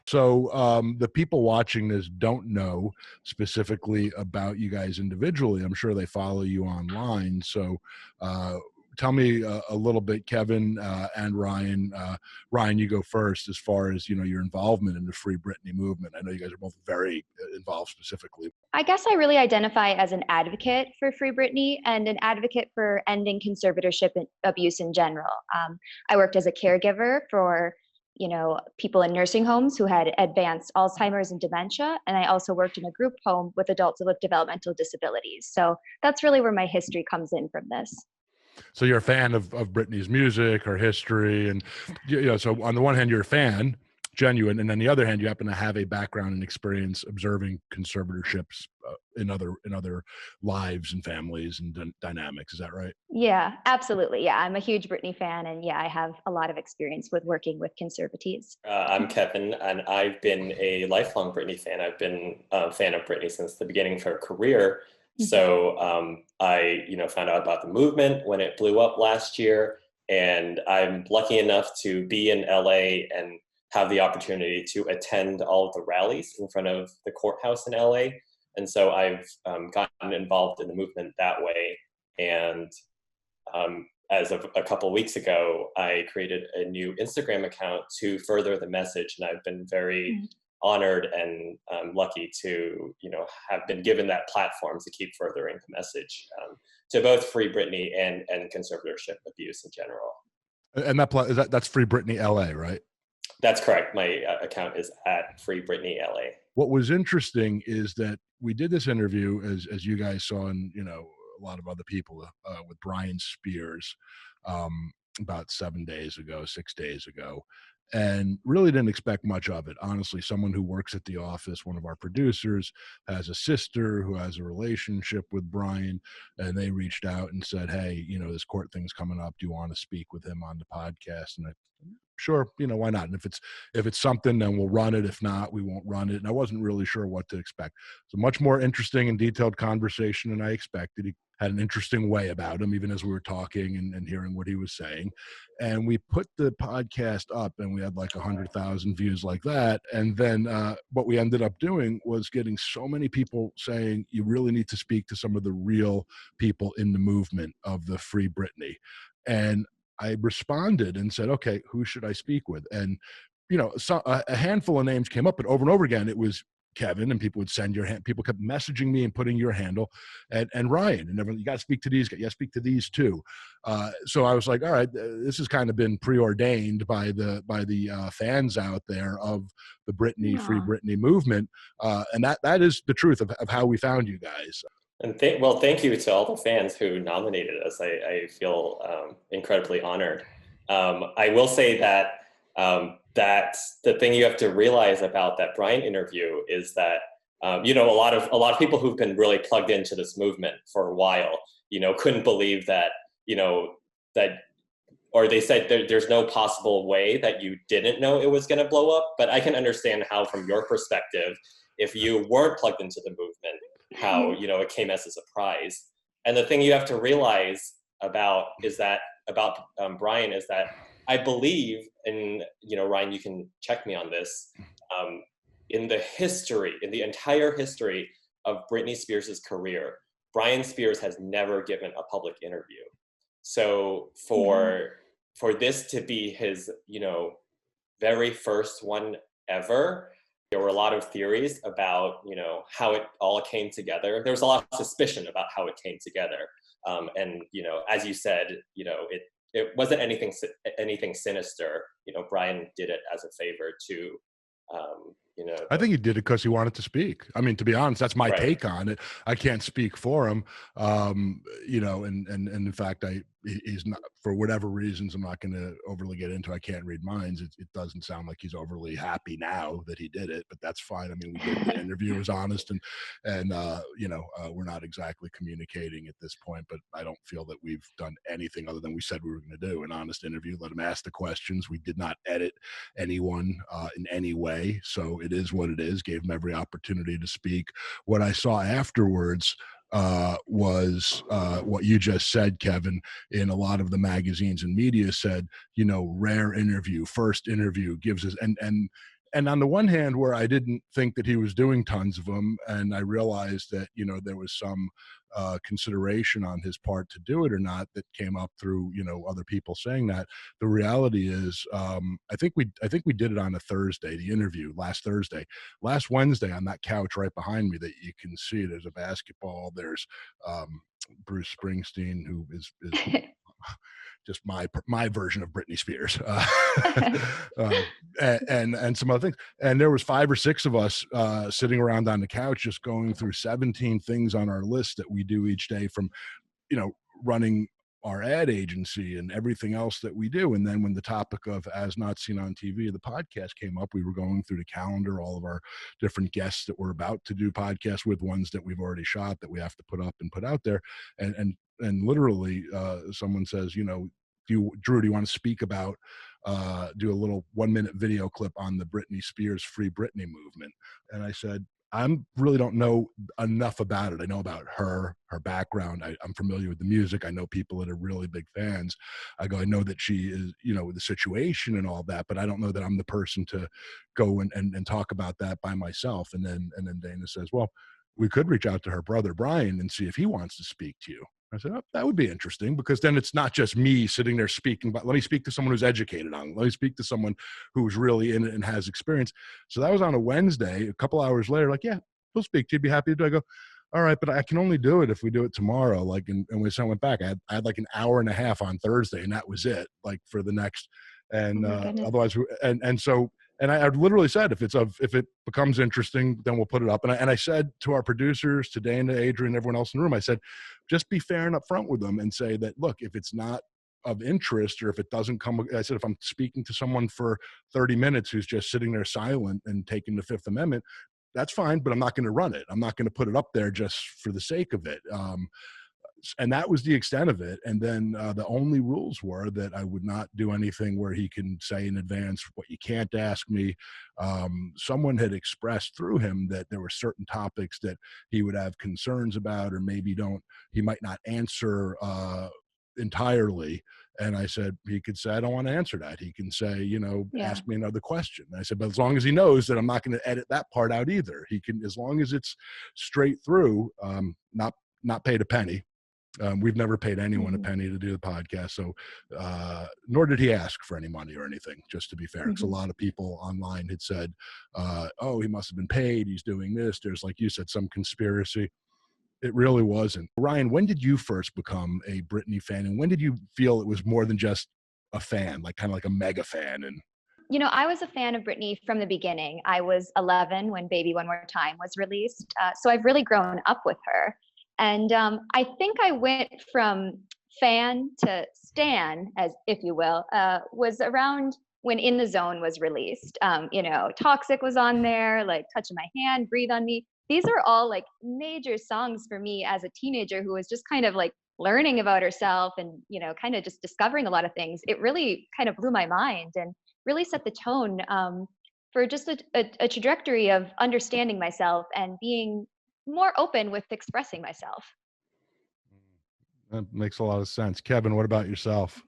So the people watching this don't know specifically about you guys individually. I'm sure they follow you online. So uh, tell me a little bit, Kevin and Ryan. Ryan, you go first as far as your involvement in the Free Britney movement. I know you guys are both very involved specifically. I guess I really identify as an advocate for Free Britney and an advocate for ending conservatorship abuse in general. I worked as a caregiver for people in nursing homes who had advanced Alzheimer's and dementia. And I also worked in a group home with adults with developmental disabilities. So that's really where my history comes in from this. So you're a fan of Britney's music, her history, and so on the one hand, you're a fan, genuine, and on the other hand, you happen to have a background and experience observing conservatorships in other lives and families and dynamics. Is that right? Yeah, absolutely. Yeah, I'm a huge Britney fan, and yeah, I have a lot of experience with working with conservatives. I'm Kevin, and I've been a lifelong Britney fan. I've been a fan of Britney since the beginning of her career. So I, found out about the movement when it blew up last year, and I'm lucky enough to be in LA and have the opportunity to attend all of the rallies in front of the courthouse in LA. And so I've gotten involved in the movement that way. And as of a couple of weeks ago, I created a new Instagram account to further the message, and I've been very honored and lucky to, have been given that platform to keep furthering the message to both Free Britney and conservatorship abuse in general. And that's Free Britney LA, right? That's correct. My account is at Free Britney LA. What was interesting is that we did this interview, as you guys saw, and a lot of other people, with Brian Spears about 6 days ago, and really didn't expect much of it. Honestly, someone who works at the office, one of our producers, has a sister who has a relationship with Brian, and they reached out and said, hey, this court thing's coming up. Do you want to speak with him on the podcast? And sure, why not? And if it's something, then we'll run it. If not, we won't run it. And I wasn't really sure what to expect. It's a much more interesting and detailed conversation than I expected. He had an interesting way about him, even as we were talking and hearing what he was saying. And we put the podcast up, and we had like 100,000 views like that. And then what we ended up doing was getting so many people saying, you really need to speak to some of the real people in the movement of the Free Britney. And I responded and said, okay, who should I speak with? And, a handful of names came up, but over and over again, it was Kevin, and people would send people kept messaging me and putting your handle, and Ryan, and everyone, you got to speak to these guys. You got to speak to these too. So I was like, all right, this has kind of been preordained by the fans out there of the Britney, Free Britney movement. And that is the truth of how we found you guys. And thank you to all the fans who nominated us. I feel incredibly honored. I will say that that the thing you have to realize about that Brian interview is that a lot of people who've been really plugged into this movement for a while, couldn't believe that or they said there's no possible way that you didn't know it was going to blow up. But I can understand how, from your perspective, if you weren't plugged into the movement, how it came as a surprise. And the thing you have to realize about Brian is that I believe, and Ryan, you can check me on this, in the entire history of Britney Spears' career, Brian Spears has never given a public interview. So for this to be his very first one ever, there were a lot of theories about, how it all came together. There was a lot of suspicion about how it came together. And, as you said, it wasn't anything sinister. Brian did it as a favor to, I think he did it because he wanted to speak. I mean, to be honest, that's my take on it. I can't speak for him. And in fact, he's not, for whatever reasons, I'm not going to overly get into. I can't read minds. It doesn't sound like he's overly happy now that he did it, but that's fine. I mean, we did the interview, it was honest, and we're not exactly communicating at this point, but I don't feel that we've done anything other than we said we were going to do an honest interview. Let him ask the questions. We did not edit anyone in any way, so it is what it is. Gave him every opportunity to speak. What I saw afterwards was what you just said, Kevin, in a lot of the magazines and media said, rare interview, first interview, gives us, and and on the one hand, where I didn't think that he was doing tons of them, and I realized that, you know, there was some consideration on his part to do it or not that came up through, you know, other people saying that. The reality is, I think we did it on a Thursday, the interview last Thursday. Last Wednesday, on that couch right behind me that you can see, there's a basketball, there's Bruce Springsteen, who is just my version of Britney Spears, uh, and some other things. And there was 5 or 6 of us sitting around on the couch, just going through 17 things on our list that we do each day, from, you know, running our ad agency and everything else that we do. And then when the topic of As Not Seen on TV, the podcast, came up, we were going through the calendar, all of our different guests that we're about to do podcasts with, ones that we've already shot that we have to put up and put out there. And literally someone says, you know, Drew, do you want to speak about, do a little 1-minute video clip on the Britney Spears Free Britney movement? And I said, I really don't know enough about it. I know about her background. I'm familiar with the music. I know people that are really big fans. I go, I know that she is, you know, the situation and all that, but I don't know that I'm the person to go and talk about that by myself. And then Dana says, well, we could reach out to her brother, Brian, and see if he wants to speak to you. I said, oh, that would be interesting, because then it's not just me sitting there speaking, but let me speak to someone who's educated on it. Let me speak to someone who's really in it and has experience. So that was on a Wednesday. A couple hours later, like, yeah, we'll speak to you. Be happy to do it. I go, all right, but I can only do it if we do it tomorrow. Like, and when I went back, I had like an hour and a half on Thursday, and that was it, like, for the next, and otherwise, and I literally said, if it becomes interesting, then we'll put it up. And I said to our producers, to Dana, Adrian, everyone else in the room, I said, just be fair and upfront with them and say that, look, if it's not of interest, or if it doesn't come, I said, if I'm speaking to someone for 30 minutes who's just sitting there silent and taking the Fifth Amendment, that's fine, but I'm not going to run it. I'm not going to put it up there just for the sake of it. And that was the extent of it. And then the only rules were that I would not do anything where he can say in advance what you can't ask me. Someone had expressed through him that there were certain topics that he would have concerns about, or maybe he might not answer entirely. And I said, he could say, I don't want to answer that. He can say, you know, ask me another question. And I said, but as long as he knows that I'm not going to edit that part out either. He can, as long as it's straight through, not paid a penny. We've never paid anyone a penny to do the podcast, so nor did he ask for any money or anything, just to be fair. Because a lot of people online had said, oh, he must have been paid, he's doing this. There's, like you said, some conspiracy. It really wasn't. Ryan, when did you first become a Britney fan, and when did you feel it was more than just a fan, like kind of like a mega fan? And you know, I was a fan of Britney from the beginning. I was 11 when Baby One More Time was released, so I've really grown up with her. And I think I went from fan to stan, as if you will, was around when In the Zone was released. You know, Toxic was on there, like Touching My Hand, Breathe on Me. These are all like major songs for me as a teenager who was just kind of like learning about herself and, you know, kind of just discovering a lot of things. It really kind of blew my mind and really set the tone for just a trajectory of understanding myself and being more open with expressing myself. That makes a lot of sense. Kevin, what about yourself?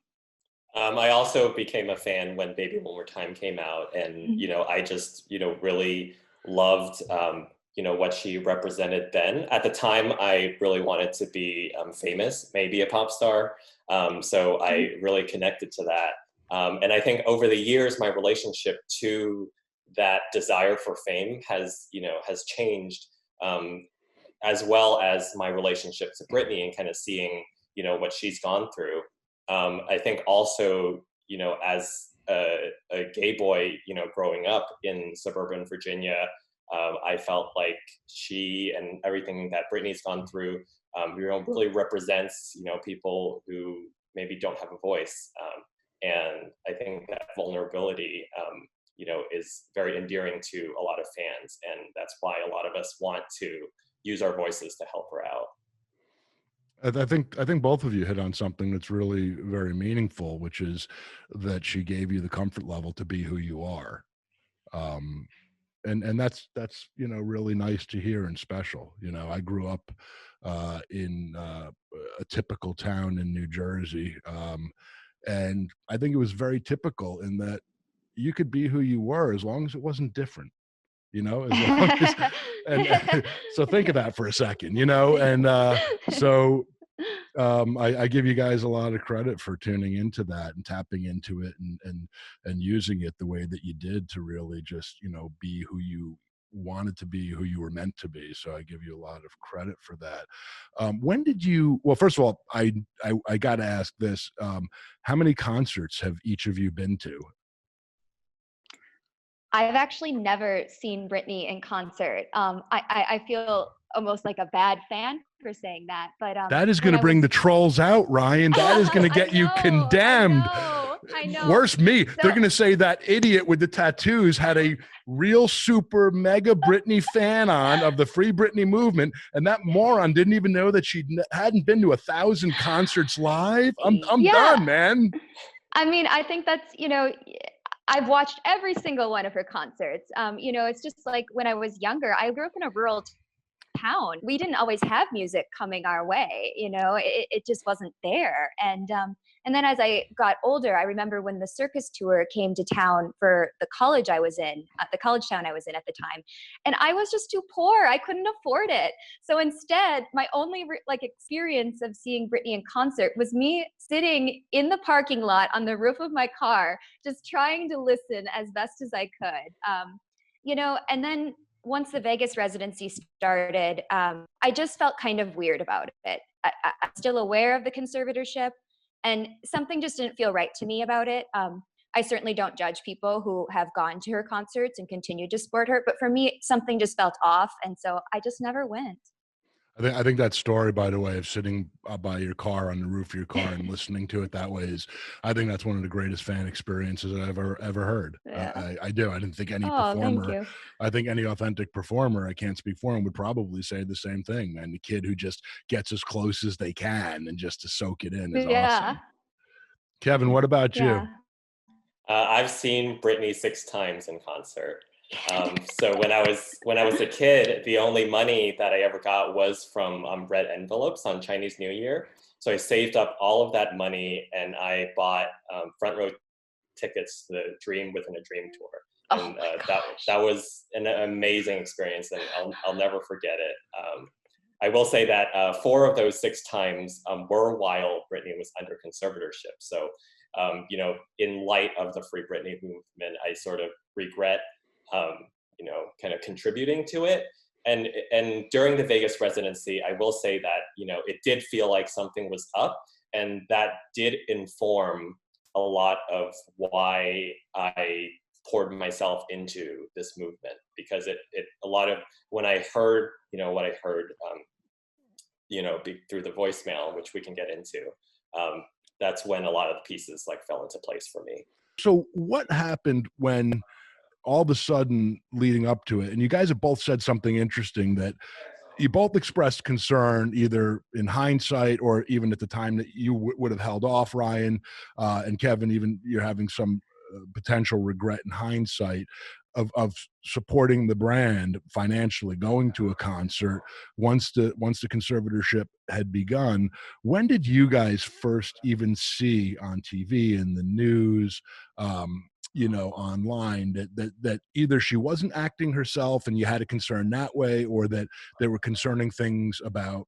I also became a fan when Baby One More Time came out, and you know, I just, you know, really loved you know, what she represented then. At the time, I really wanted to be famous, maybe a pop star. So I really connected to that. And I think over the years, my relationship to that desire for fame has, you know, has changed. As well as my relationship to Britney and kind of seeing, you know, what she's gone through. I think also, you know, as a gay boy, you know, growing up in suburban Virginia, I felt like she and everything that Britney's gone through, you know, really represents, you know, people who maybe don't have a voice. And I think that vulnerability, you know, is very endearing to a lot of fans. And that's why a lot of us want to use our voices to help her out. I think both of you hit on something that's really very meaningful, which is that she gave you the comfort level to be who you are. And that's, you know, really nice to hear and special. You know, I grew up in a typical town in New Jersey. And I think it was very typical in that, you could be who you were as long as it wasn't different, you know, as long as, and so think of that for a second, you know, and so I give you guys a lot of credit for tuning into that and tapping into it and using it the way that you did to really just, you know, be who you wanted to be, who you were meant to be. So I give you a lot of credit for that. When did you, well, first of all, I got to ask this, how many concerts have each of you been to? I've actually never seen Britney in concert. I feel almost like a bad fan for saying that, but That is going when to I was, bring the trolls out, Ryan. That is going to get you condemned. I know. Worse me. They're So going to say that idiot with the tattoos had a real super mega Britney fan on of the Free Britney movement, and that moron didn't even know that she hadn't been to 1,000 concerts live. I'm yeah, done, man. I mean, I think that's, you know, I've watched every single one of her concerts. You know, it's just like when I was younger, I grew up in a rural town. We didn't always have music coming our way, you know, it just wasn't there. And then as I got older, I remember when the circus tour came to town for the college I was in, the college town I was in at the time, and I was just too poor. I couldn't afford it. So instead, my only like experience of seeing Britney in concert was me sitting in the parking lot on the roof of my car, just trying to listen as best as I could. You know, and then once the Vegas residency started, I just felt kind of weird about it. I'm still aware of the conservatorship, and something just didn't feel right to me about it. I certainly don't judge people who have gone to her concerts and continued to support her, but for me, something just felt off, and so I just never went. I think that story, by the way, of sitting by your car on the roof of your car and listening to it that way is, I think that's one of the greatest fan experiences I've ever heard. Yeah. I do. I didn't think any Oh, thank performer, you. I think any authentic performer, I can't speak for him, would probably say the same thing, man. The kid who just gets as close as they can and just to soak it in is Yeah. awesome. Kevin, what about you? Yeah. I've seen Britney 6 times in concert. So when I was a kid, the only money that I ever got was from red envelopes on Chinese New Year. So I saved up all of that money and I bought front row tickets to the Dream Within a Dream tour, Oh and my that gosh. that was an amazing experience, and I'll never forget it. I will say that 4 of those 6 times were while Britney was under conservatorship. So, you know, in light of the Free Britney movement, I sort of regret, you know, kind of contributing to it. And during the Vegas residency, I will say that, you know, it did feel like something was up, and that did inform a lot of why I poured myself into this movement, because it a lot of, when I heard, you know, what I heard, you know, through the voicemail, which we can get into, that's when a lot of the pieces like fell into place for me. So what happened when all of a sudden leading up to it, and you guys have both said something interesting, that you both expressed concern either in hindsight or even at the time that you would have held off, Ryan, and Kevin, even you're having some potential regret in hindsight of supporting the brand financially, going to a concert once the conservatorship had begun. When did you guys first even see on TV, in the news, you know, online, that either she wasn't acting herself and you had a concern that way, or that there were concerning things about,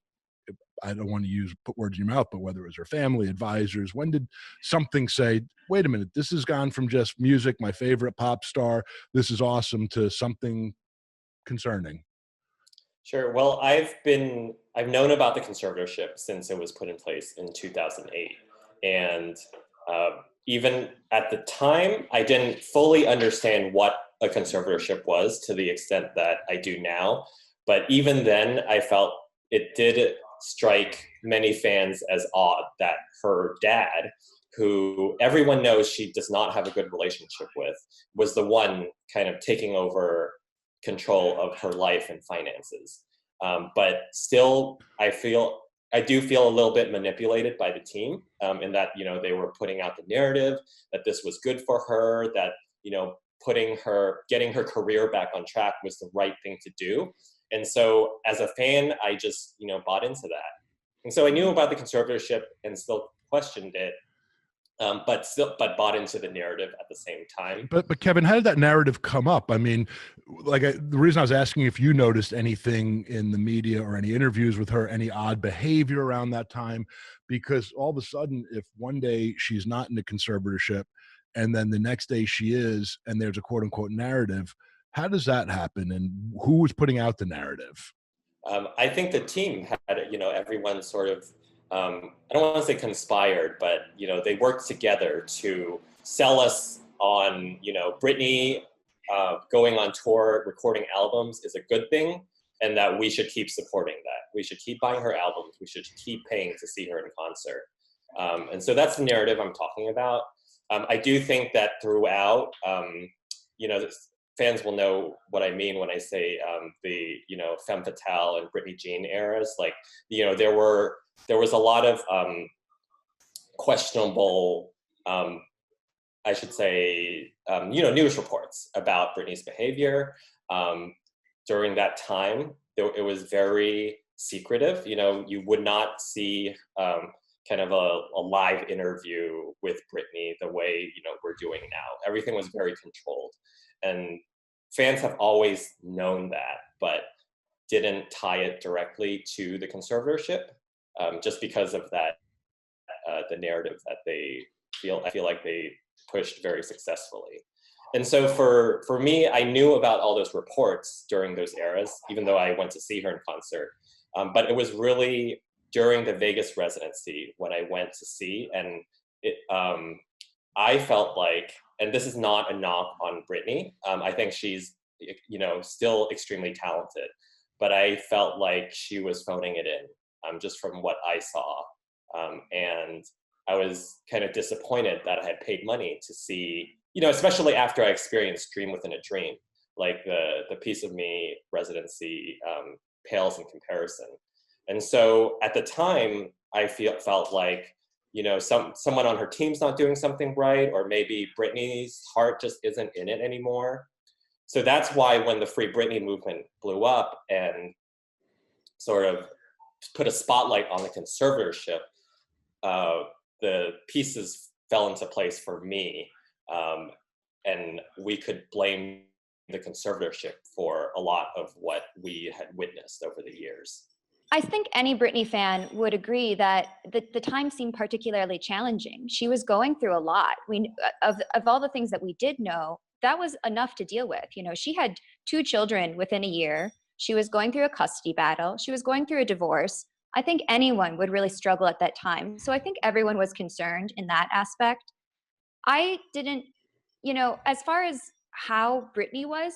I don't want to put words in your mouth, but whether it was her family, advisors? When did something say, wait a minute, this has gone from just music, my favorite pop star, this is awesome, to something concerning? Sure. Well, I've known about the conservatorship since it was put in place in 2008, and uh, even at the time, I didn't fully understand what a conservatorship was to the extent that I do now. But even then, I felt it did strike many fans as odd that her dad, who everyone knows she does not have a good relationship with, was the one kind of taking over control of her life and finances. But still, I do feel a little bit manipulated by the team, in that, you know, they were putting out the narrative that this was good for her, that, you know, getting her career back on track was the right thing to do. And so as a fan, I just, you know, bought into that. And so I knew about the conservatorship and still questioned it. but bought into the narrative at the same time. But Kevin, how did that narrative come up? I mean, the reason I was asking if you noticed anything in the media or any interviews with her, any odd behavior around that time, because all of a sudden, if one day she's not in the conservatorship, and then the next day she is, and there's a quote unquote narrative, how does that happen, and who was putting out the narrative? I think the team had, everyone sort of, I don't want to say conspired, but, they worked together to sell us on, Britney going on tour, recording albums is a good thing, and that we should keep supporting that. We should keep buying her albums. We should keep paying to see her in concert. And so that's the narrative I'm talking about. I do think that throughout, fans will know what I mean when I say the femme fatale and Britney Jean eras. Like there was a lot of questionable, I should say, news reports about Britney's behavior during that time. It was very secretive. You would not see kind of a live interview with Britney the way we're doing now. Everything was very controlled. And fans have always known that, but didn't tie it directly to the conservatorship, just because of that, the narrative that I feel like they pushed very successfully. And so for me, I knew about all those reports during those eras, even though I went to see her in concert. But it was really during the Vegas residency when I went to see, and I felt like, and this is not a knock on Britney. I think she's, still extremely talented, but I felt like she was phoning it in, just from what I saw. And I was kind of disappointed that I had paid money to see, especially after I experienced Dream Within a Dream, like the Piece of Me residency pales in comparison. And so at the time, I felt like, someone on her team's not doing something right, or maybe Britney's heart just isn't in it anymore. So that's why when the Free Britney movement blew up and sort of put a spotlight on the conservatorship, the pieces fell into place for me, and we could blame the conservatorship for a lot of what we had witnessed over the years. I think any Britney fan would agree that the time seemed particularly challenging. She was going through a lot. Of all the things that we did know, that was enough to deal with. She had 2 children within a year. She was going through a custody battle. She was going through a divorce. I think anyone would really struggle at that time. So I think everyone was concerned in that aspect. I didn't, as far as how Britney was,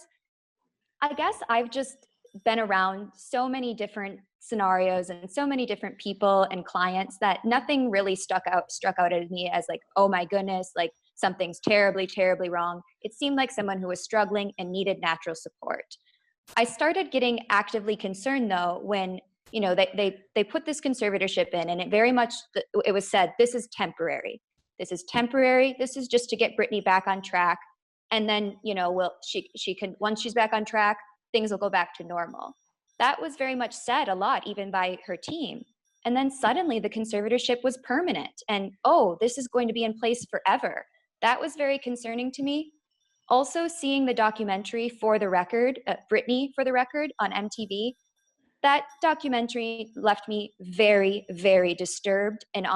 I guess I've just been around so many different scenarios and so many different people and clients that nothing really struck out at me as like, oh my goodness, like something's terribly, terribly wrong. It seemed like someone who was struggling and needed natural support. I started getting actively concerned though when they put this conservatorship in, and it was said, this is temporary. This is temporary. This is just to get Britney back on track. And then, she can, once she's back on track, things will go back to normal. That was very much said a lot, even by her team. And then suddenly the conservatorship was permanent, and, oh, this is going to be in place forever. That was very concerning to me. Also, seeing the documentary For the Record, Britney for the Record on MTV, that documentary left me very, very disturbed and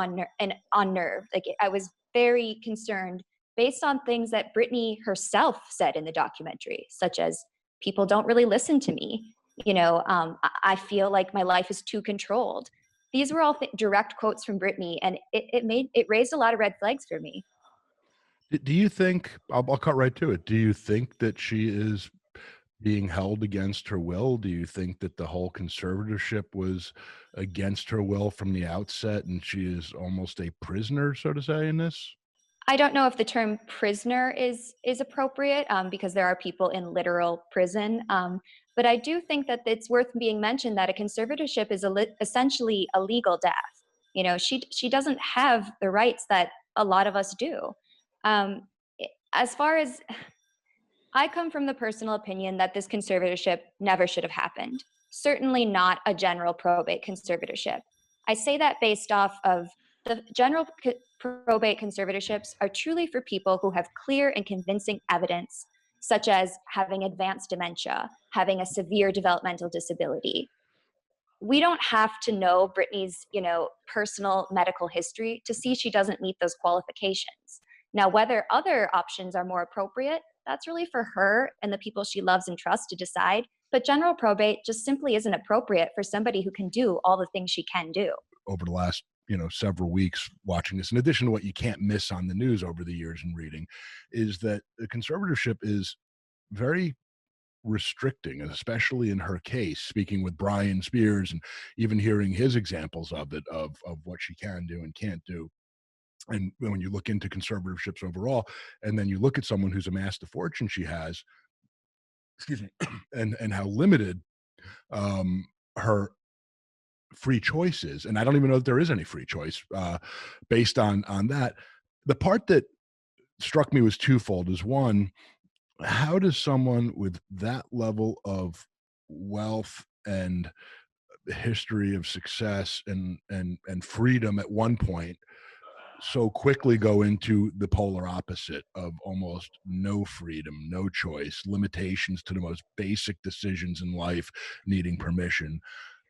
unnerved. Like, I was very concerned based on things that Britney herself said in the documentary, such as, people don't really listen to me. I feel like my life is too controlled. These were all direct quotes from Britney, and it raised a lot of red flags for me. Do you think, I'll cut right to it, do you think that she is being held against her will? Do you think that the whole conservatorship was against her will from the outset, and she is almost a prisoner, so to say, in this? I don't know if the term prisoner is appropriate, because there are people in literal prison. But I do think that it's worth being mentioned that a conservatorship is essentially a legal death. She doesn't have the rights that a lot of us do. As far as, I come from the personal opinion that this conservatorship never should have happened. Certainly not a general probate conservatorship. I say that based off of the general probate conservatorships are truly for people who have clear and convincing evidence, such as having advanced dementia, having a severe developmental disability. We don't have to know Britney's, personal medical history to see she doesn't meet those qualifications. Now, whether other options are more appropriate, that's really for her and the people she loves and trusts to decide. But general probate just simply isn't appropriate for somebody who can do all the things she can do. Over the last several weeks watching this, in addition to what you can't miss on the news over the years and reading, is that the conservatorship is very restricting, especially in her case, speaking with Brian Spears and even hearing his examples of it, of what she can do and can't do. And when you look into conservatorships overall, and then you look at someone who's amassed the fortune she has, excuse me, and how limited her free choices, and I don't even know that there is any free choice based on that. The part that struck me was twofold. Is one, how does someone with that level of wealth and history of success and freedom at one point so quickly go into the polar opposite of almost no freedom, no choice, limitations to the most basic decisions in life, needing permission?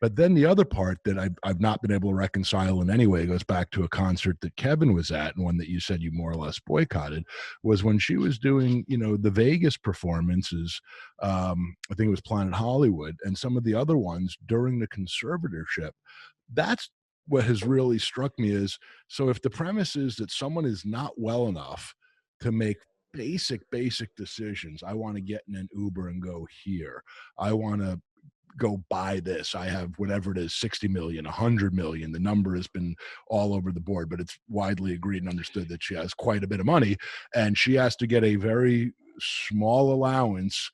But then the other part that I've not been able to reconcile in any way goes back to a concert that Kevin was at, and one that you said you more or less boycotted, was when she was doing, the Vegas performances. I think it was Planet Hollywood, and some of the other ones during the conservatorship. That's what has really struck me is, so if the premise is that someone is not well enough to make basic decisions, I want to get in an Uber and go here, I want to go buy this, I have whatever it is, 60 million, 100 million, the number has been all over the board, but it's widely agreed and understood that she has quite a bit of money, and she has to get a very small allowance,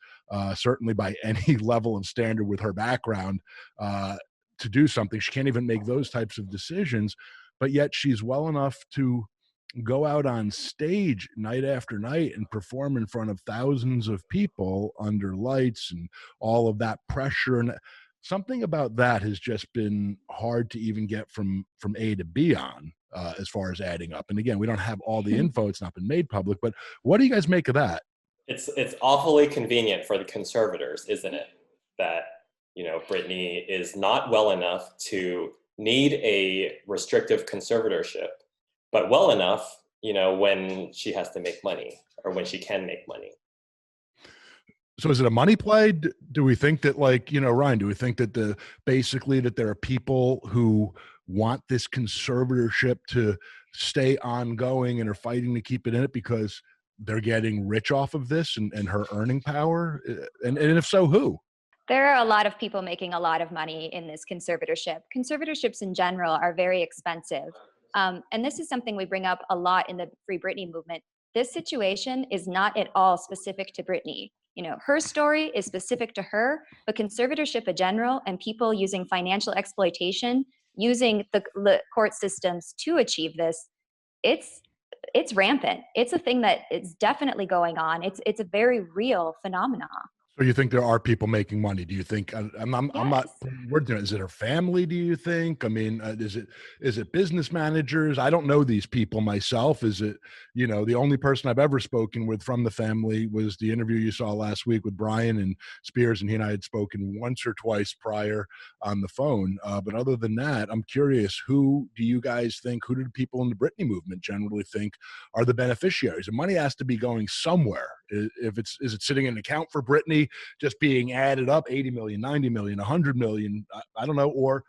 certainly by any level of standard with her background, to do something. She can't even make those types of decisions, but yet she's well enough to go out on stage night after night and perform in front of thousands of people under lights and all of that pressure. And something about that has just been hard to even get from A to B on, as far as adding up. And again, we don't have all the info, it's not been made public, but what do you guys make of that? It's awfully convenient for the conservators, isn't it? That, Britney is not well enough to need a restrictive conservatorship, but well enough, when she has to make money or when she can make money. So is it a money play? Do we think that, like, Ryan, do we think that basically that there are people who want this conservatorship to stay ongoing and are fighting to keep it in it because they're getting rich off of this and her earning power? And if so, who? There are a lot of people making a lot of money in this conservatorship. Conservatorships in general are very expensive. And this is something we bring up a lot in the Free Britney movement. This situation is not at all specific to Britney. Her story is specific to her, but conservatorship in general and people using financial exploitation, using the court systems to achieve this, it's rampant. It's a thing that is definitely going on. It's a very real phenomenon. So you think there are people making money? Do you think, I'm not Yes. putting words in it. Is it her family? Do you think? I mean, is it business managers? I don't know these people myself. Is it, the only person I've ever spoken with from the family was the interview you saw last week with Brian and Spears, and he and I had spoken once or twice prior on the phone. But other than that, I'm curious, who do you guys think, who do the people in the Britney movement generally think are the beneficiaries? The money has to be going somewhere. Is it sitting in an account for Britney, just being added up, 80 million, 90 million, 100 million, I don't know, or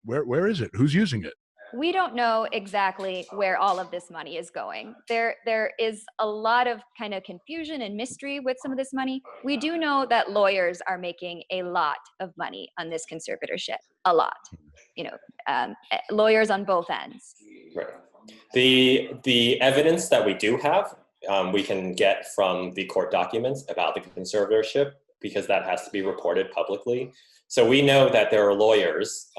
where is it? Who's using it? We don't know exactly where all of this money is going. There is a lot of kind of confusion and mystery with some of this money. We do know that lawyers are making a lot of money on this conservatorship, a lot. Lawyers on both ends. Right. The evidence that we do have, we can get from the court documents about the conservatorship, because that has to be reported publicly. So we know that there are lawyers,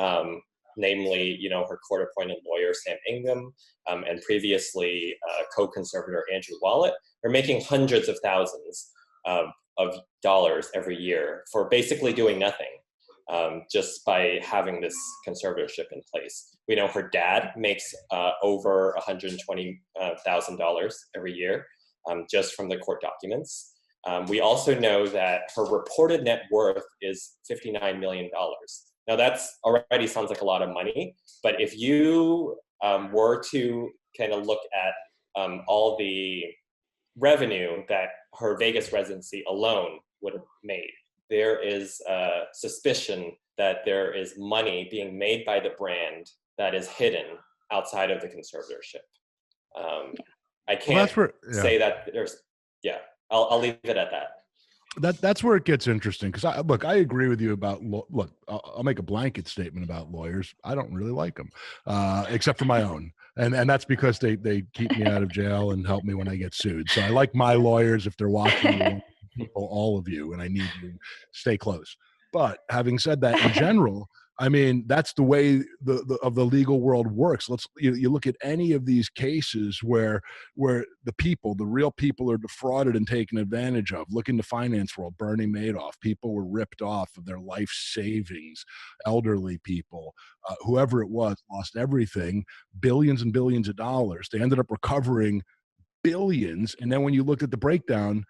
namely, her court-appointed lawyer, Sam Ingham, and previously co-conservator Andrew Wallet, are making hundreds of thousands of dollars every year for basically doing nothing, just by having this conservatorship in place. We know her dad makes over $120,000 every year, just from the court documents. We also know that her reported net worth is $59 million. Now that's already sounds like a lot of money, but if you were to kind of look at all the revenue that her Vegas residency alone would have made, there is a suspicion that there is money being made by the brand that is hidden outside of the conservatorship. I Well, can't that's where, yeah. say that there's, yeah, I'll leave it at that. That's where it gets interesting, because I agree with you about look. I'll make a blanket statement about lawyers. I don't really like them, except for my own, and that's because they keep me out of jail and help me when I get sued. So I like my lawyers. If they're watching, people, all of you, and I need you, stay close. But having said that, in general, I mean, that's the way the legal world works. You look at any of these cases where the real people are defrauded and taken advantage of. Look in the finance world, Bernie Madoff, people were ripped off of their life savings, elderly people, whoever it was, lost everything, billions and billions of dollars. They ended up recovering billions. And then when you looked at the breakdown,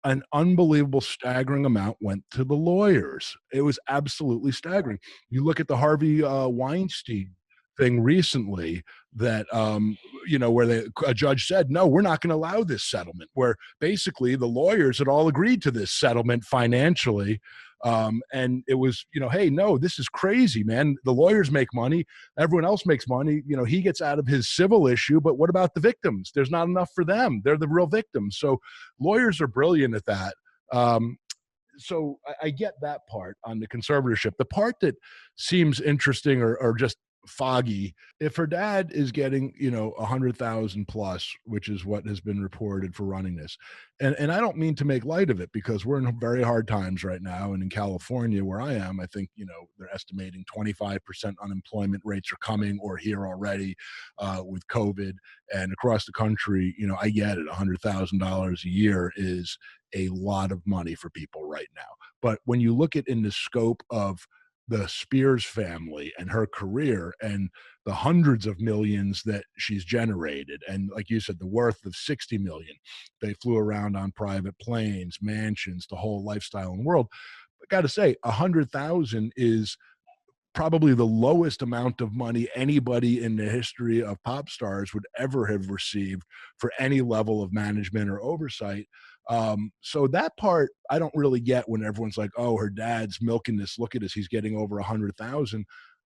an unbelievable, staggering amount went to the lawyers. It was absolutely staggering. You look at the Harvey Weinstein thing recently, that where a judge said, no, we're not going to allow this settlement, where basically the lawyers had all agreed to this settlement financially. And it was, hey, no, this is crazy, man. The lawyers make money. Everyone else makes money. He gets out of his civil issue, but what about the victims? There's not enough for them. They're the real victims. So lawyers are brilliant at that. So I get that part on the conservatorship. The part that seems interesting or just foggy, if her dad is getting 100,000 plus, which is what has been reported for running this, and I don't mean to make light of it, because we're in very hard times right now, and in California where I am, I think they're estimating 25% unemployment rates are coming or here already with COVID, and across the country, I get it, $100,000 a year is a lot of money for people right now. But when you look at in the scope of the Spears family and her career and the hundreds of millions that she's generated, and like you said, the worth of 60 million, they flew around on private planes, mansions, the whole lifestyle in the world. I got to say, 100,000 is probably the lowest amount of money anybody in the history of pop stars would ever have received for any level of management or oversight. So that part I don't really get, when everyone's like, oh, her dad's milking this. Look at this. He's getting over 100,000.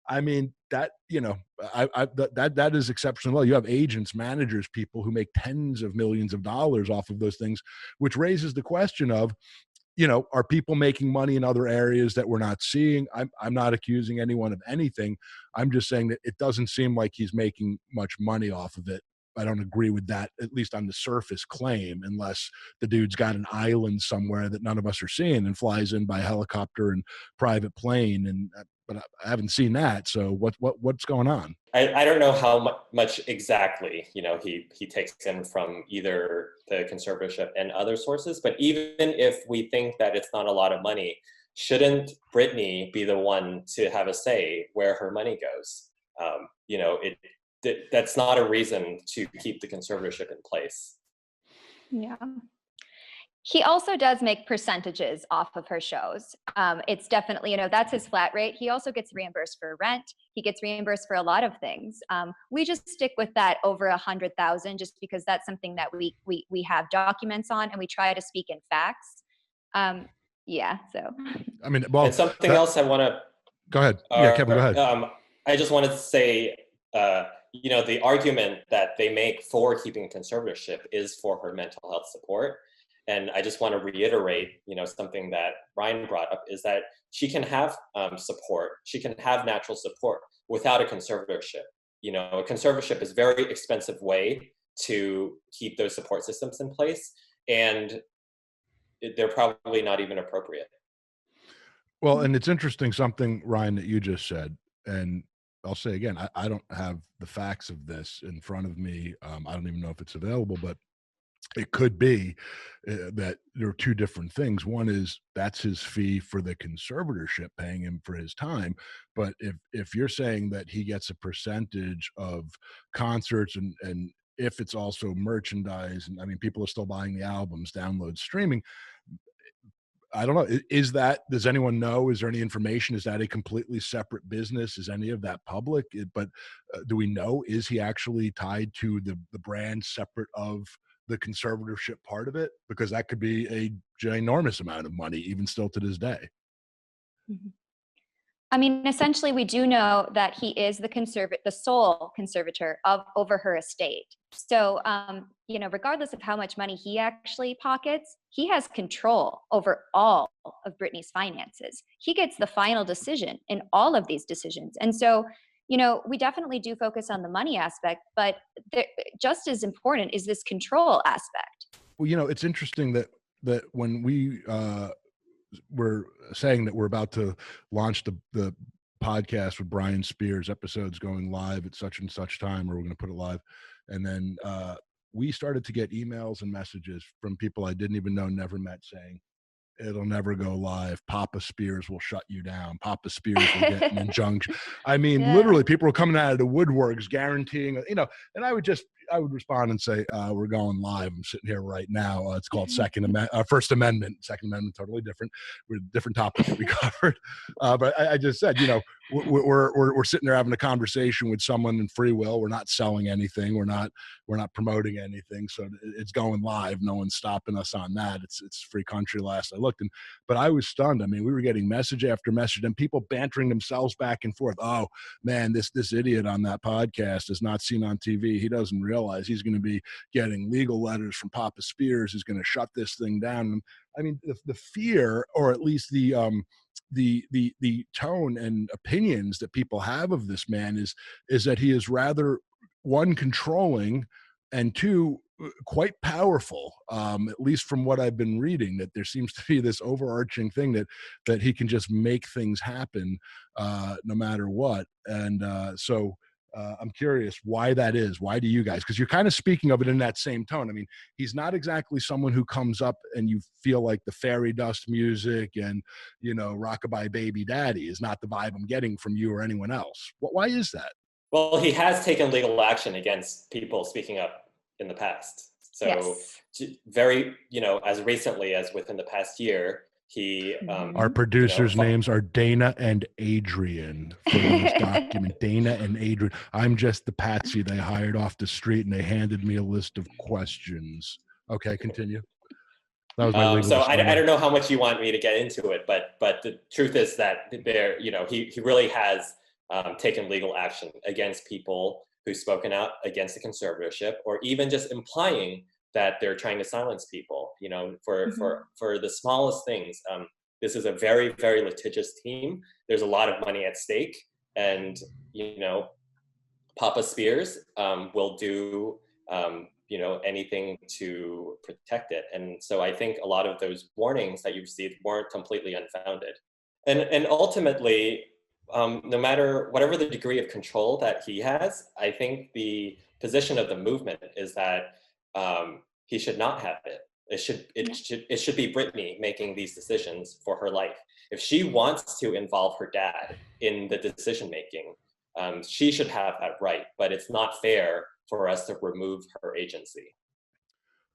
I mean, that, that is exceptionally low. You have agents, managers, people who make tens of millions of dollars off of those things, which raises the question of, are people making money in other areas that we're not seeing? I'm not accusing anyone of anything. I'm just saying that it doesn't seem like he's making much money off of it. I don't agree with that, at least on the surface claim, unless the dude's got an island somewhere that none of us are seeing and flies in by helicopter and private plane. But I haven't seen that. So what's going on? I don't know how much exactly, he takes in from either the conservatorship and other sources, but even if we think that it's not a lot of money, shouldn't Britney be the one to have a say where her money goes? That's not a reason to keep the conservatorship in place. Yeah. He also does make percentages off of her shows. It's definitely, that's his flat rate. He also gets reimbursed for rent. He gets reimbursed for a lot of things. We just stick with that over 100,000, just because that's something that we have documents on, and we try to speak in facts. Yeah. So. I mean, well, and something else I want to. Go ahead. Yeah, Kevin, go ahead. I just wanted to say, the argument that they make for keeping conservatorship is for her mental health support. And I just want to reiterate, something that Ryan brought up, is that she can have support. She can have natural support without a conservatorship. A conservatorship is a very expensive way to keep those support systems in place, and they're probably not even appropriate. Well, and it's interesting, something, Ryan, that you just said, and I'll say again, I don't have the facts of this in front of me. I don't even know if it's available, but it could be that there are two different things. One is that's his fee for the conservatorship, paying him for his time. But if you're saying that he gets a percentage of concerts and if it's also merchandise, and I mean, people are still buying the albums, downloads, streaming. I don't know. Is that, does anyone know? Is there any information? Is that a completely separate business? Is any of that public? But do we know, is he actually tied to the brand separate of the conservatorship part of it? Because that could be a ginormous amount of money, even still to this day. Mhm. I mean, essentially, we do know that he is the sole conservator over her estate. So, regardless of how much money he actually pockets, he has control over all of Britney's finances. He gets the final decision in all of these decisions. And so, we definitely do focus on the money aspect, but just as important is this control aspect. Well, it's interesting that when we're saying that we're about to launch the podcast with Brian Spears, episodes going live at such and such time, or we're going to put it live. And then we started to get emails and messages from people I didn't even know, never met, saying, it'll never go live. Papa Spears will shut you down. Papa Spears will get an injunction. I mean, Yeah. literally, people were coming out of the woodworks guaranteeing, and I would respond and say, we're going live. I'm sitting here right now. It's called First Amendment. Second Amendment, totally different. We're different topics that we covered. But I just said, we're sitting there having a conversation with someone in free will. We're not selling anything. We're not promoting anything. So it's going live. No one's stopping us on that. It's free country. Last I looked, but I was stunned. I mean, we were getting message after message and people bantering themselves back and forth. Oh man, this idiot on that podcast is not seen on TV. He doesn't realize he's going to be getting legal letters from Papa Spears. He's going to shut this thing down. And I mean, the fear, or at least the tone and opinions that people have of this man is that he is rather, one, controlling, and two, quite powerful, at least from what I've been reading, that there seems to be this overarching thing that he can just make things happen no matter what. And so I'm curious why that is. Why do you guys? Because you're kind of speaking of it in that same tone. I mean, he's not exactly someone who comes up and you feel like the fairy dust music and, rockabye baby daddy is not the vibe I'm getting from you or anyone else. Why is that? Well, he has taken legal action against people speaking up in the past. So Yes. very, as recently as within the past year, he Our producers' names are Dana and Adrian for this document. Dana and Adrian. I'm just the patsy they hired off the street, and they handed me a list of questions. Okay, continue. That was my legal so I disclaimer. don't know how much you want me to get into it, but the truth is that he really has taken legal action against people who've spoken out against the conservatorship, or even just implying that they're trying to silence people, for the smallest things. This is a very, very litigious team. There's a lot of money at stake, and, Papa Spears will do, anything to protect it. And so I think a lot of those warnings that you've received weren't completely unfounded. And ultimately, no matter whatever the degree of control that he has, I think the position of the movement is that he should not have it. It should be Britney making these decisions for her life. If she wants to involve her dad in the decision making, she should have that right. But it's not fair for us to remove her agency.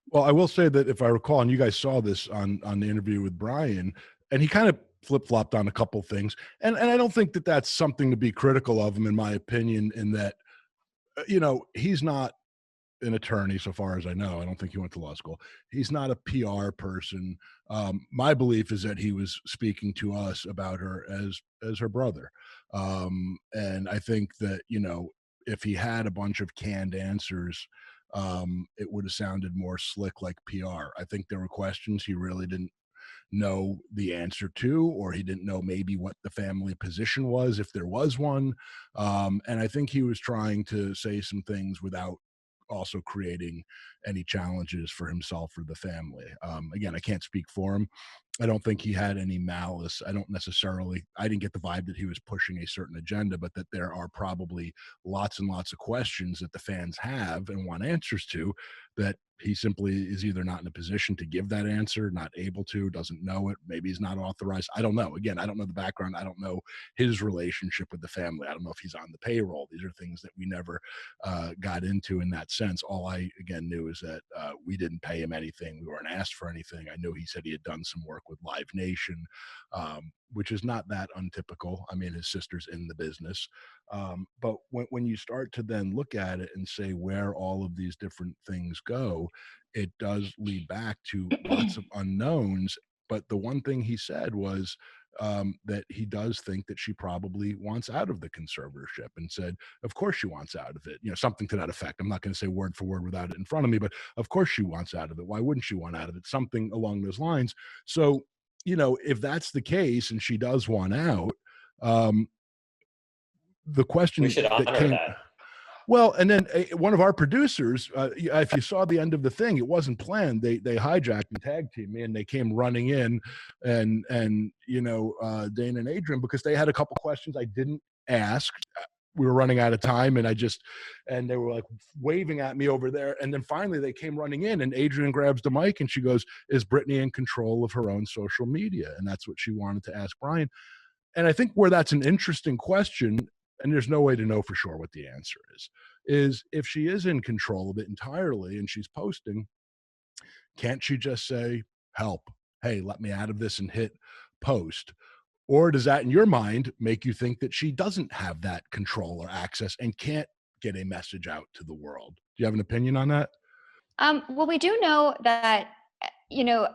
Well, I will say that if I recall, and you guys saw this on the interview with Brian, and he kind of flip-flopped on a couple things, and I don't think that that's something to be critical of him, in my opinion, in that he's not an attorney, so far as I know. I don't think he went to law school. He's not a PR person. My belief is that he was speaking to us about her as her brother, and I think that if he had a bunch of canned answers, it would have sounded more slick, like PR. I think there were questions he really didn't know the answer to, or he didn't know maybe what the family position was, if there was one. And I think he was trying to say some things without also creating any challenges for himself or the family. Again, I can't speak for him. I don't think he had any malice. I didn't get the vibe that he was pushing a certain agenda, but that there are probably lots and lots of questions that the fans have and want answers to that he simply is either not in a position to give that answer, not able to, doesn't know it. Maybe he's not authorized. I don't know. Again, I don't know the background. I don't know his relationship with the family. I don't know if he's on the payroll. These are things that we never got into in that sense. All I, again, knew is that we didn't pay him anything. We weren't asked for anything. I knew he said he had done some work with Live Nation, which is not that untypical. I mean, his sister's in the business. But when you start to then look at it and say where all of these different things go, it does lead back to lots of unknowns. But the one thing he said was that he does think that she probably wants out of the conservatorship, and said, of course she wants out of it. You know, something to that effect. I'm not going to say word for word without it in front of me, but of course she wants out of it. Why wouldn't she want out of it? Something along those lines. So, you know, if that's the case and she does want out, the We question should that honor came, that. well, and then one of our producers, if you saw the end of the thing, it wasn't planned. They hijacked and tag teamed me, and they came running in, and you know, Dana and Adrian, because they had a couple questions I didn't ask. We were running out of time, and and they were like waving at me over there. And then finally they came running in, and Adrian grabs the mic and she goes, "Is Britney in control of her own social media?" And that's what she wanted to ask Brian. And I think where that's an interesting question, and there's no way to know for sure what the answer is if she is in control of it entirely and she's posting, can't she just say, help, hey, let me out of this, and hit post? Or does that, in your mind, make you think that she doesn't have that control or access and can't get a message out to the world? Do you have an opinion on that? Well, we do know that, you know,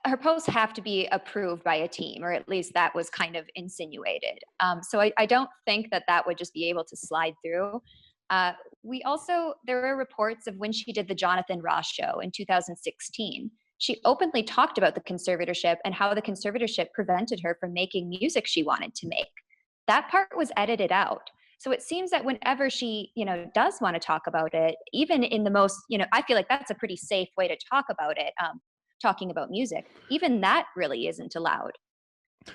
her posts have to be approved by a team, or at least that was kind of insinuated. So I don't think that that would just be able to slide through. There were reports of when she did the Jonathan Ross show in 2016. She openly talked about the conservatorship and how the conservatorship prevented her from making music she wanted to make. That part was edited out. So it seems that whenever she, you know, does want to talk about it, even in the most, you know, I feel like that's a pretty safe way to talk about it, talking about music. Even that really isn't allowed.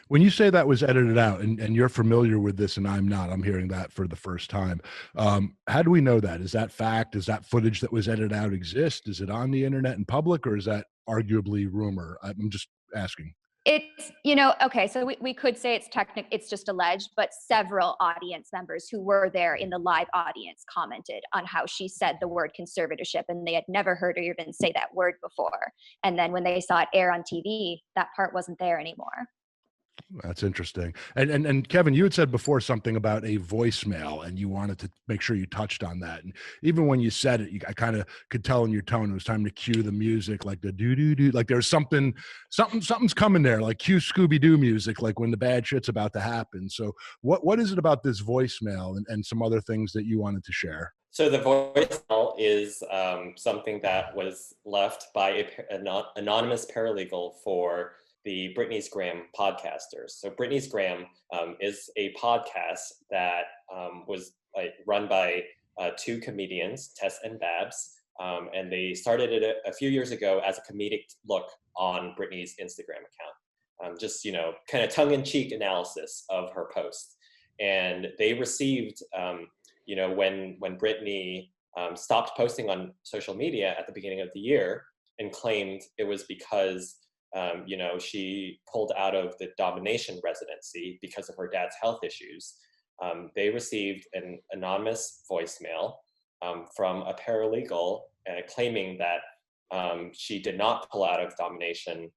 When you say that was edited out, and you're familiar with this and I'm not, I'm hearing that for the first time. How do we know that? Is that fact? Is that footage that was edited out exist? Is it on the internet in public, or is that arguably rumor? I'm just asking. It's, you know, okay, so we could say it's just alleged, but several audience members who were there in the live audience commented on how she said the word conservatorship, and they had never heard her even say that word before. And then when they saw it air on TV, that part wasn't there anymore. That's interesting. And Kevin, you had said before something about a voicemail, and you wanted to make sure you touched on that. And even when you said it, I kind of could tell in your tone it was time to cue the music, like the doo doo doo, like there's something's coming there, like cue Scooby Doo music, like when the bad shit's about to happen. So what is it about this voicemail and some other things that you wanted to share? So the voicemail is something that was left by an anonymous paralegal for the Britney's Graham podcasters. So Britney's Graham is a podcast that was run by two comedians, Tess and Babs, and they started it a few years ago as a comedic look on Britney's Instagram account. Just, you know, kind of tongue-in-cheek analysis of her posts. And they received, you know, when Britney stopped posting on social media at the beginning of the year and claimed it was because you know, she pulled out of the domination residency because of her dad's health issues. They received an anonymous voicemail from a paralegal claiming that she did not pull out of domination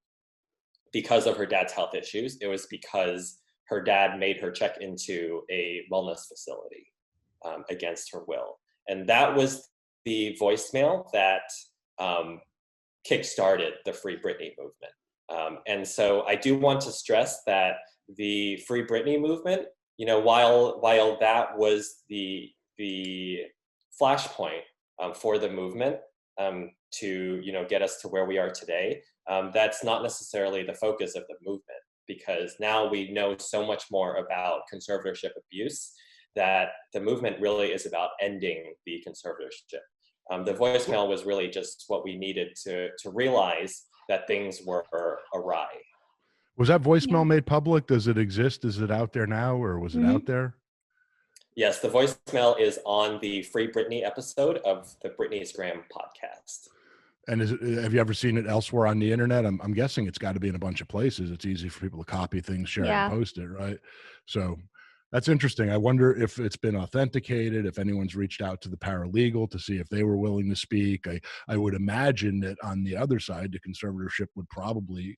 because of her dad's health issues. It was because her dad made her check into a wellness facility against her will. And that was the voicemail that kickstarted the Free Britney movement. And so I do want to stress that the Free Britney movement, you know, while that was the flashpoint for the movement to, you know, get us to where we are today, that's not necessarily the focus of the movement, because now we know so much more about conservatorship abuse that the movement really is about ending the conservatorship. The voicemail was really just what we needed to realize that things were awry. Was that Yeah. voicemail made public? Does it exist? Is it out there now, or was it out there? Yes, the voicemail is on the Free Britney episode of the Britney's Graham podcast. And have you ever seen it elsewhere on the internet? I'm guessing it's got to be in a bunch of places. It's easy for people to copy things, share it, and Yeah. post it, right? So that's interesting. I wonder if it's been authenticated, if anyone's reached out to the paralegal to see if they were willing to speak. I would imagine that on the other side, the conservatorship would probably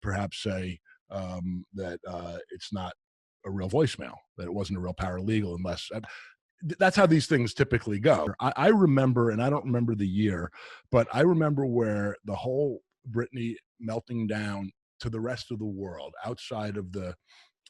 perhaps say that it's not a real voicemail, that it wasn't a real paralegal, unless that's how these things typically go. I remember, and I don't remember the year, but I remember where the whole Britney melting down to the rest of the world outside of the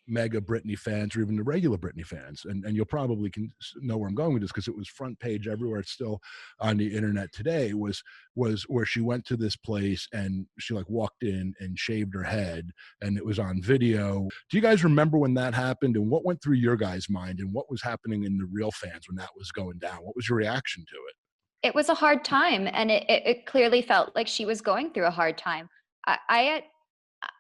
mega Britney fans or even the regular Britney fans. And you'll probably can know where I'm going with this because it was front page everywhere. It's still on the internet today. Was where she went to this place and she like walked in and shaved her head, and it was on video. Do you guys remember when that happened, and what went through your guys' mind, and what was happening in the real fans when that was going down? What was your reaction to it? It was a hard time, and it clearly felt like she was going through a hard time. I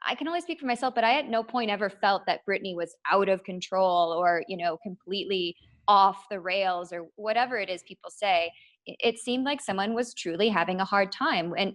I can only speak for myself, but I at no point ever felt that Britney was out of control or, completely off the rails or whatever it is people say. It seemed like someone was truly having a hard time. And,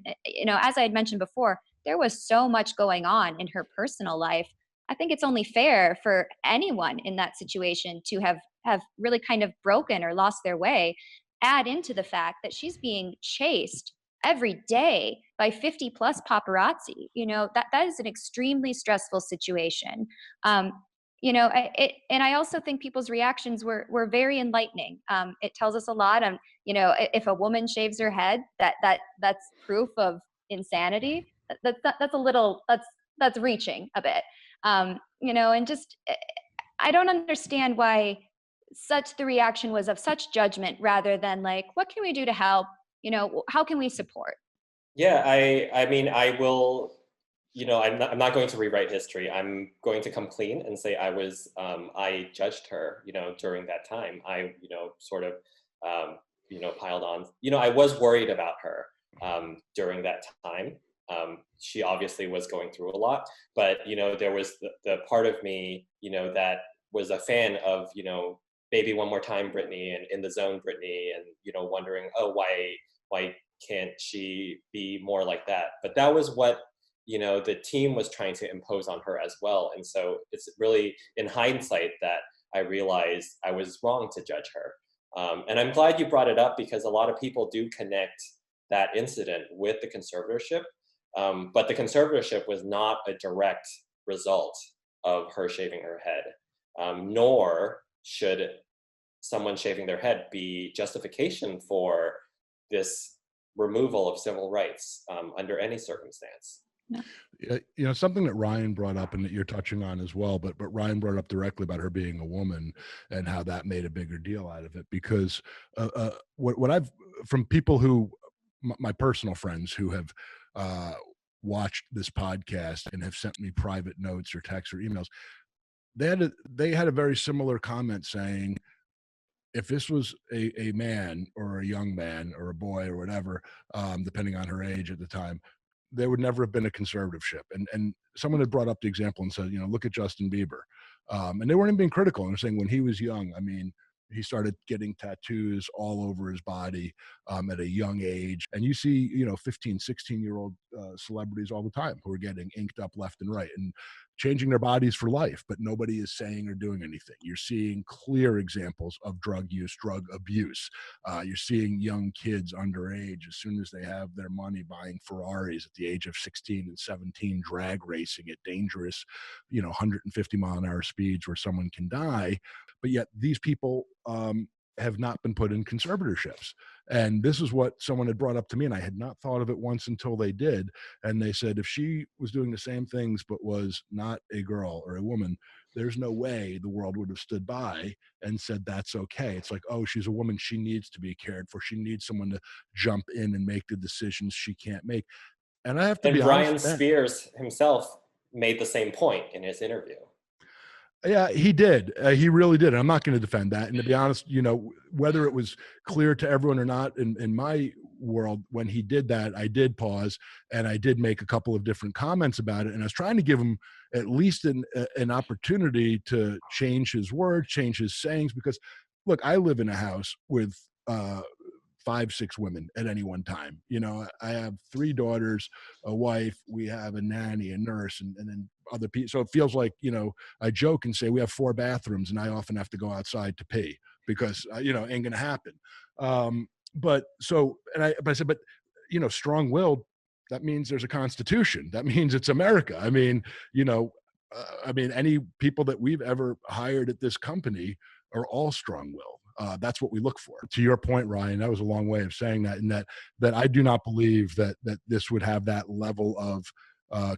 as I had mentioned before, there was so much going on in her personal life. I think it's only fair for anyone in that situation to have really kind of broken or lost their way. Add into the fact that she's being chased every day by 50 plus paparazzi. That is an extremely stressful situation. And I also think people's reactions were very enlightening. It tells us a lot on, if a woman shaves her head, that's proof of insanity. That's a little, that's reaching a bit. And just I don't understand why such the reaction was of such judgment rather than like, what can we do to help? How can we support? Yeah, I mean, I will, I'm not going to rewrite history. I'm going to come clean and say I judged her, during that time. I, sort of, piled on. I was worried about her during that time. She obviously was going through a lot, but, there was the part of me, that was a fan of, Baby One More Time Britney and In the Zone Britney, and, wondering, oh, why can't she be more like that? But that was what the team was trying to impose on her as well. And so it's really in hindsight that I realized I was wrong to judge her. And I'm glad you brought it up because a lot of people do connect that incident with the conservatorship. But the conservatorship was not a direct result of her shaving her head, nor should someone shaving their head be justification for this removal of civil rights under any circumstance. Something that Ryan brought up and that you're touching on as well, but Ryan brought up directly about her being a woman and how that made a bigger deal out of it. Because what I've from people who my personal friends who have watched this podcast and have sent me private notes or texts or emails, they had a very similar comment saying, if this was a man or a young man or a boy or whatever, depending on her age at the time, there would never have been a conservatorship. And someone had brought up the example and said, look at Justin Bieber. And they weren't even being critical. And they're saying when he was young, I mean, he started getting tattoos all over his body at a young age. And you see, 15, 16-year-old celebrities all the time who are getting inked up left and right and changing their bodies for life, but nobody is saying or doing anything. You're seeing clear examples of drug use, drug abuse. You're seeing young kids underage, as soon as they have their money, buying Ferraris at the age of 16 and 17, drag racing at dangerous, 150 mile an hour speeds where someone can die. But yet these people have not been put in conservatorships. And this is what someone had brought up to me, and I had not thought of it once until they did. And they said, if she was doing the same things but was not a girl or a woman, there's no way the world would have stood by and said that's okay. It's like, oh, she's a woman, she needs to be cared for, she needs someone to jump in and make the decisions she can't make. And I have to And be Brian honest, Spears himself made the same point in his interview. yeah, he did. He really did. I'm not going to defend that. And to be honest, whether it was clear to everyone or not, in my world, when he did that, I did pause and I did make a couple of different comments about it. And I was trying to give him at least an opportunity to change his words, change his sayings, because look, I live in a house with 5, 6 women at any one time. You know, I have 3 daughters, a wife, we have a nanny, a nurse, and then other people. So it feels like, you know, I joke and say we have 4 bathrooms, and I often have to go outside to pee because, you know, ain't gonna happen. But so, but I said, but, you know, strong-willed, that means there's a constitution. That means it's America. I mean, you know, any people that we've ever hired at this company are all strong-willed. That's what we look for. To your point, Ryan, that was a long way of saying that, and that I do not believe that this would have that level of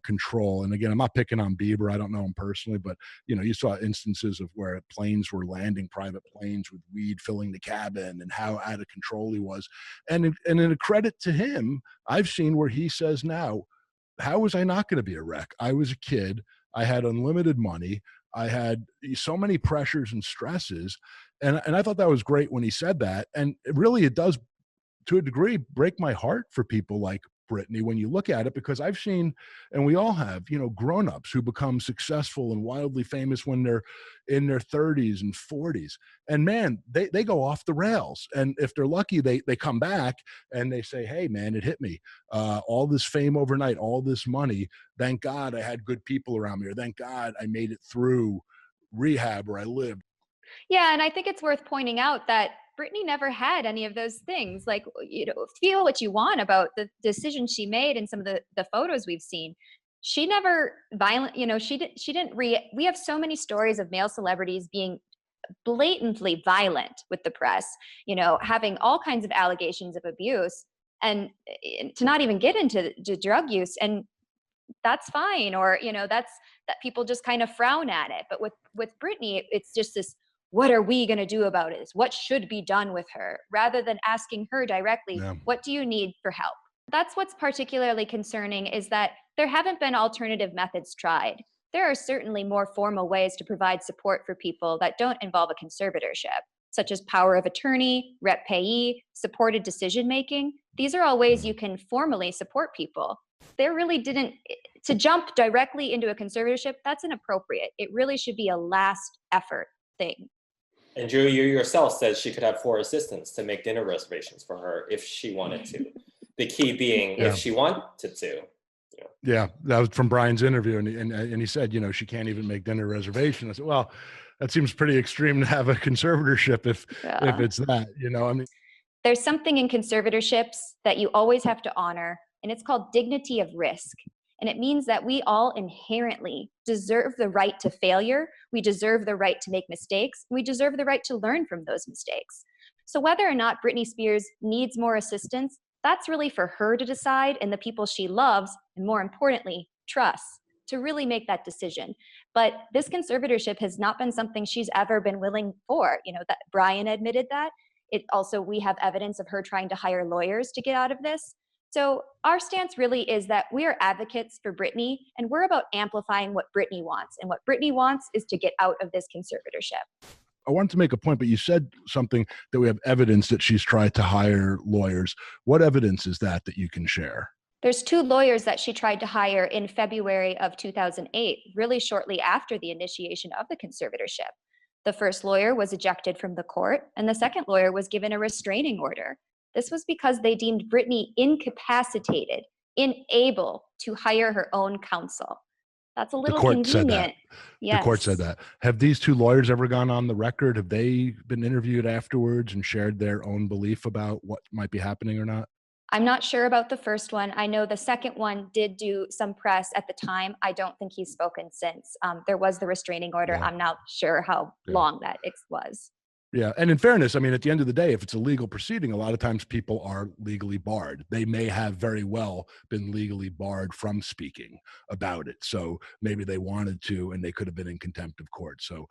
control. And again, I'm not picking on Bieber. I don't know him personally, but you know, you saw instances of where planes were landing, private planes with weed filling the cabin, and how out of control he was. And in a credit to him, I've seen where he says now, how was I not going to be a wreck? I was a kid. I had unlimited money. I had so many pressures and stresses. And I thought that was great when he said that. And it does, to a degree, break my heart for people like Britney when you look at it, because I've seen, and we all have, you know, grown-ups who become successful and wildly famous when they're in their 30s and 40s. And man, they go off the rails. And if they're lucky, they come back and they say, hey man, it hit me. All this fame overnight, all this money. Thank God I had good people around me, or thank God I made it through rehab where I lived. Yeah, and I think it's worth pointing out that Britney never had any of those things. Like, you know, feel what you want about the decision she made and some of the photos we've seen. She never violent, you know, she didn't we have so many stories of male celebrities being blatantly violent with the press, you know, having all kinds of allegations of abuse, and to not even get into drug use. And that's fine, or you know, that people just kind of frown at it. But with Britney, it's just this, what are we going to do about it? What should be done with her, rather than asking her directly, Yeah. what do you need for help? That's what's particularly concerning, is that there haven't been alternative methods tried. There are certainly more formal ways to provide support for people that don't involve a conservatorship, such as power of attorney, rep payee, supported decision making. These are all ways you can formally support people. There really didn't, to jump directly into a conservatorship, that's inappropriate. It really should be a last effort thing. And Drew, you yourself said she could have 4 assistants to make dinner reservations for her if she wanted to. The key being Yeah. if she wanted to. Yeah, that was from Brian's interview, and he said, you know, she can't even make dinner reservation. I said, well, that seems pretty extreme to have a conservatorship if it's that, you know. I mean, there's something in conservatorships that you always have to honor, and it's called dignity of risk. And it means that we all inherently deserve the right to failure. We deserve the right to make mistakes. We deserve the right to learn from those mistakes. So whether or not Britney Spears needs more assistance, that's really for her to decide, and the people she loves, and more importantly, trusts, to really make that decision. But this conservatorship has not been something she's ever been willing for. You know, that Brian admitted that. It also, we have evidence of her trying to hire lawyers to get out of this. So our stance really is that we are advocates for Britney, and we're about amplifying what Britney wants. And what Britney wants is to get out of this conservatorship. I wanted to make a point, but you said something that we have evidence that she's tried to hire lawyers. What evidence is that you can share? There's 2 lawyers that she tried to hire in February of 2008, really shortly after the initiation of the conservatorship. The first lawyer was ejected from the court, and the second lawyer was given a restraining order. This was because they deemed Britney incapacitated, unable to hire her own counsel. That's a little convenient. Said that. Yes. The court said that. Have these 2 lawyers ever gone on the record? Have they been interviewed afterwards and shared their own belief about what might be happening or not? I'm not sure about the first one. I know the second one did do some press at the time. I don't think he's spoken since. There was the restraining order. Yeah. I'm not sure how long that was. Yeah. And in fairness, I mean, at the end of the day, if it's a legal proceeding, a lot of times people are legally barred. They may have very well been legally barred from speaking about it. So maybe they wanted to, and they could have been in contempt of court. So,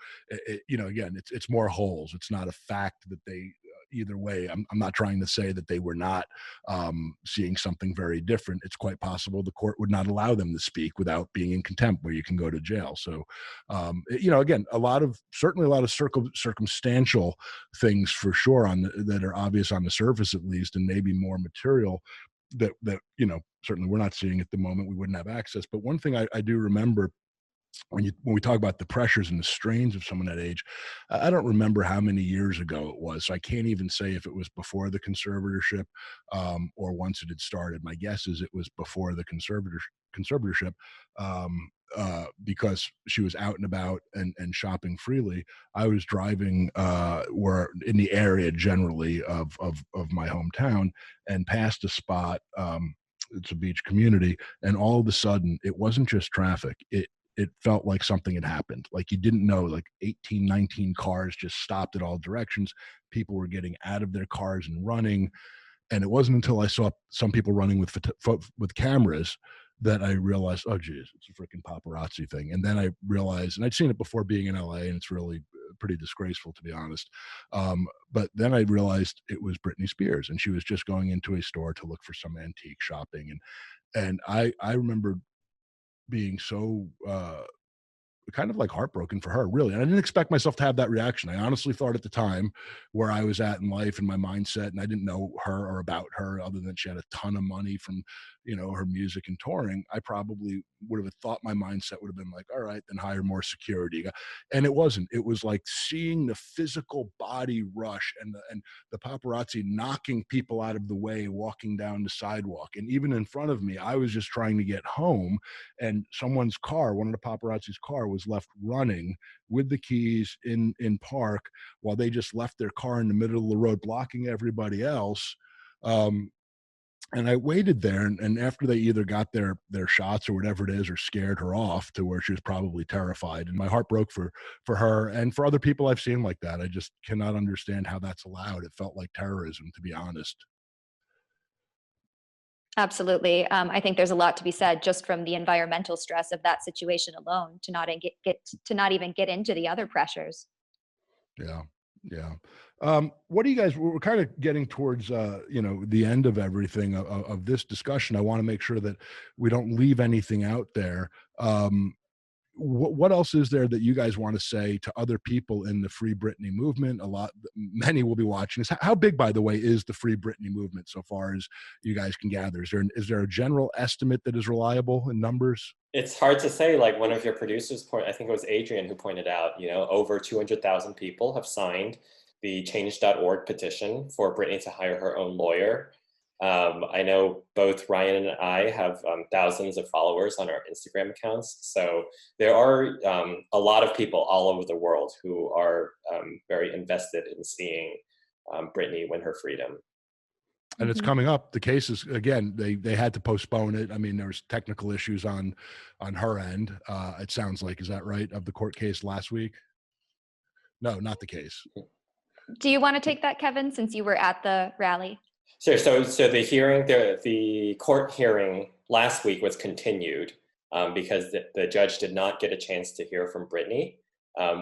you know, again, it's more holes. It's not a fact that they, either way, I'm not trying to say that they were not seeing something very different. It's quite possible the court would not allow them to speak without being in contempt, where you can go to jail. So, you know, again, certainly a lot of circumstantial things for sure that are obvious on the surface, at least, and maybe more material that you know, certainly we're not seeing at the moment. We wouldn't have access. But one thing I do remember when we talk about the pressures and the strains of someone that age, I don't remember how many years ago it was, so I can't even say if it was before the conservatorship or once it had started. My guess is it was before the conservatorship, because she was out and about and shopping freely. I was driving where in the area generally of my hometown and passed a spot. It's a beach community, and all of a sudden, it wasn't just traffic. It felt like something had happened. Like you didn't know, like 18, 19 cars just stopped at all directions. People were getting out of their cars and running. And it wasn't until I saw some people running with cameras that I realized, oh, geez, it's a freaking paparazzi thing. And then I realized, and I'd seen it before being in LA, and it's really pretty disgraceful, to be honest. But then I realized it was Britney Spears, and she was just going into a store to look for some antique shopping. And I remember being so kind of like heartbroken for her, really. And I didn't expect myself to have that reaction. I honestly thought at the time where I was at in life and my mindset, and I didn't know her or about her other than she had a ton of money from, her music and touring. I probably would have thought my mindset would have been like, all right, then hire more security. And it wasn't. It was like seeing the physical body rush and the paparazzi knocking people out of the way, walking down the sidewalk. And even in front of me, I was just trying to get home, and someone's car, one of the paparazzi's car, was left running with the keys in park while they just left their car in the middle of the road, blocking everybody else. And I waited there, and after they either got their shots or whatever it is, or scared her off to where she was probably terrified, and my heart broke for her and for other people I've seen like that. I just cannot understand how that's allowed. It felt like terrorism, to be honest. Absolutely. I think there's a lot to be said just from the environmental stress of that situation alone to not to not even get into the other pressures. Yeah. Yeah. What do you guys, we're kind of getting towards, the end of everything of this discussion. I want to make sure that we don't leave anything out there. What else is there that you guys want to say to other people in the Free Britney movement? Many will be watching this. How big, by the way, is the Free Britney movement so far as you guys can gather? Is there a general estimate that is reliable in numbers? It's hard to say. Like one of your producers, I think it was Adrian, who pointed out, over 200,000 people have signed the change.org petition for Britney to hire her own lawyer. I know both Ryan and I have thousands of followers on our Instagram accounts. So there are a lot of people all over the world who are very invested in seeing Britney win her freedom. And it's coming up. The case is, again, they had to postpone it. I mean, there was technical issues on her end. It sounds like, is that right, of the court case last week? No, not the case. Do you want to take that, Kevin, since you were at the rally? Sure. So the hearing, the court hearing last week was continued because the judge did not get a chance to hear from Britney.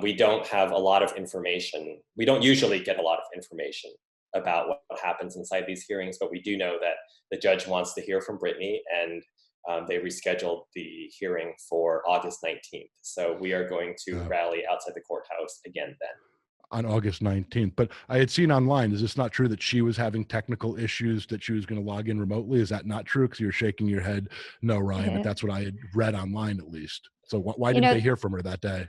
We don't have a lot of information. We don't usually get a lot of information about what happens inside these hearings, but we do know that the judge wants to hear from Britney, and they rescheduled the hearing for August 19th. So we are going to rally outside the courthouse again then. On August 19th. But I had seen online, is this not true that she was having technical issues, that she was going to log in remotely? Is that not true? Because you're shaking your head, no, Ryan, but that's what I had read online at least. So why didn't they hear from her that day?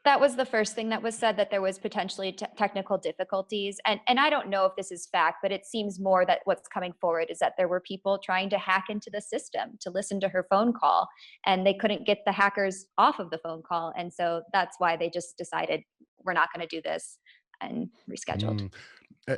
That was the first thing that was said, that there was potentially technical difficulties. And I don't know if this is fact, but it seems more that what's coming forward is that there were people trying to hack into the system to listen to her phone call, and they couldn't get the hackers off of the phone call. And so that's why they just decided, we're not going to do this, and rescheduled.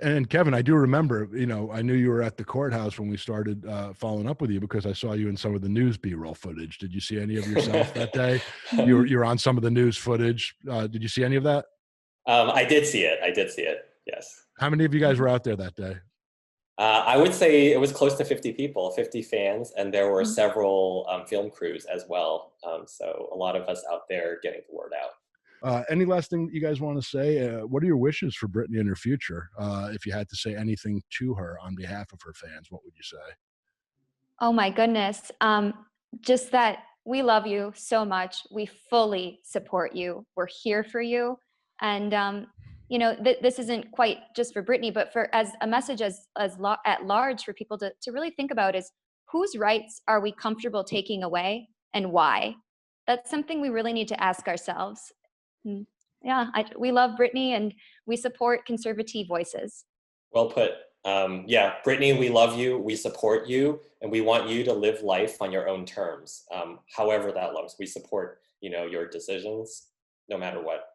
And Kevin, I do remember, I knew you were at the courthouse when we started following up with you because I saw you in some of the news B-roll footage. Did you see any of yourself that day? You're on some of the news footage. Did you see any of that? I did see it. Yes. How many of you guys were out there that day? I would say it was close to 50 people, 50 fans, and there were several film crews as well. So a lot of us out there getting the word out. Any last thing you guys want to say? What are your wishes for Britney in her future? If you had to say anything to her on behalf of her fans, what would you say? Oh my goodness. Just that we love you so much. We fully support you. We're here for you. And, this isn't quite just for Britney, but for as a message at large for people to really think about is, whose rights are we comfortable taking away and why? That's something we really need to ask ourselves. Mm. Yeah, we love Britney and we support conservative voices. Well put. Yeah, Brittany, we love you, we support you, and we want you to live life on your own terms, however that looks. We support, your decisions, no matter what.